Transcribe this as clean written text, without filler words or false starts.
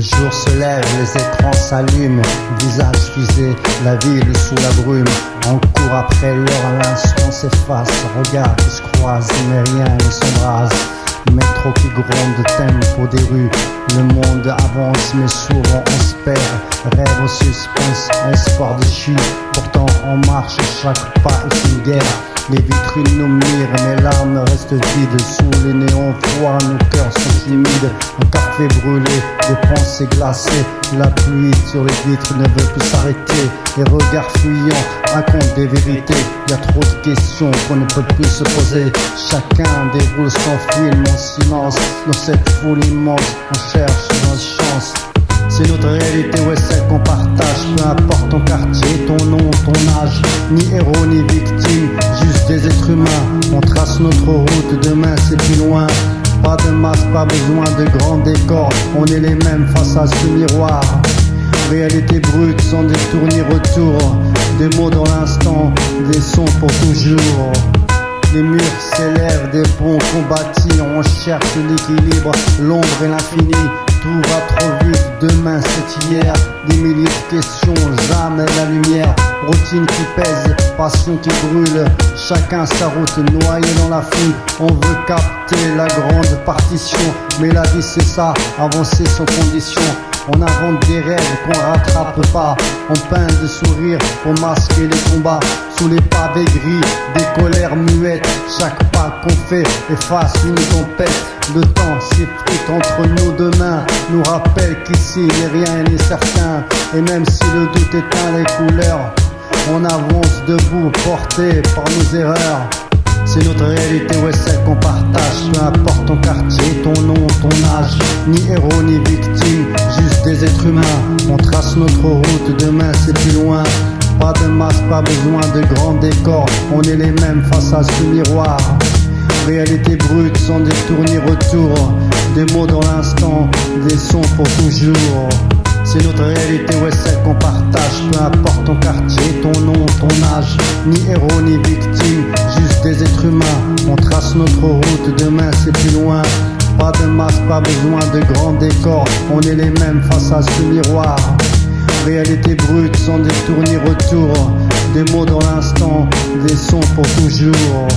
jour se lève, les écrans s'allument, visage fusé, la ville sous la brume. On court après l'heure, l'instant s'efface, regards qui se croisent, mais rien ne s'embrase. Métro qui gronde, tempo des rues. Le monde avance, mais souvent on se perd. Rêve au suspense, espoir de chute. Pourtant on marche, chaque pas est une guerre. Les vitrines nous mirent, mes larmes restent vides. Sous les néons froids, nos cœurs sont timides. Un café brûlé, des pensées glacées. La pluie sur les vitres ne veut plus s'arrêter. Les regards fuyants racontent des vérités. Y a trop de questions qu'on ne peut plus se poser. Chacun déroule son film en silence. Dans cette foule immense, on cherche notre chance. C'est notre réalité, ouais, celle qu'on partage. Peu importe ton quartier, ton nom, ton âge. Ni héros, ni victime, juste des êtres humains. On trace notre route, demain c'est plus loin. Pas de masque, pas besoin de grands décors. On est les mêmes face à ce miroir. Réalité brute, sans détour ni retour. Des mots dans l'instant, des sons pour toujours. Les murs s'élèvent, des ponts combattis. On cherche l'équilibre, l'ombre et l'infini. Tout va trop vite, demain c'est hier. Des milliers de questions, jamais la lumière. Routine qui pèse, passion qui brûle. Chacun sa route, noyé dans la foule. On veut capter la grande partition. Mais la vie c'est ça, avancer sans condition. On invente des rêves qu'on rattrape pas. On peint de sourires pour masquer les combats. Sous les pavés gris, des colères muettes. Chaque pas qu'on fait efface une tempête. Le temps s'effrite entre nos deux mains. Nous rappelle qu'ici rien n'est certain. Et même si le doute éteint les couleurs, on avance debout, porté par nos erreurs. C'est notre réalité, ouais, celle qu'on partage. Peu importe ton quartier, ton nom, ton âge. Ni héros, ni victime, juste des êtres humains. On trace notre route, demain c'est plus loin. Pas de masque, pas besoin de grands décors. On est les mêmes face à ce miroir. Réalité brute, sans détour ni retour. Des mots dans l'instant, des sons pour toujours. C'est notre réalité, ouais, celle qu'on partage. Peu importe ton quartier, ton nom, ton âge. Ni héros, ni victime, juste des êtres humains. On trace notre route, demain c'est plus loin. Pas de masque, pas besoin de grands décors. On est les mêmes face à ce miroir. Réalité brute, sans détour ni retour. Des mots dans l'instant, des sons pour toujours.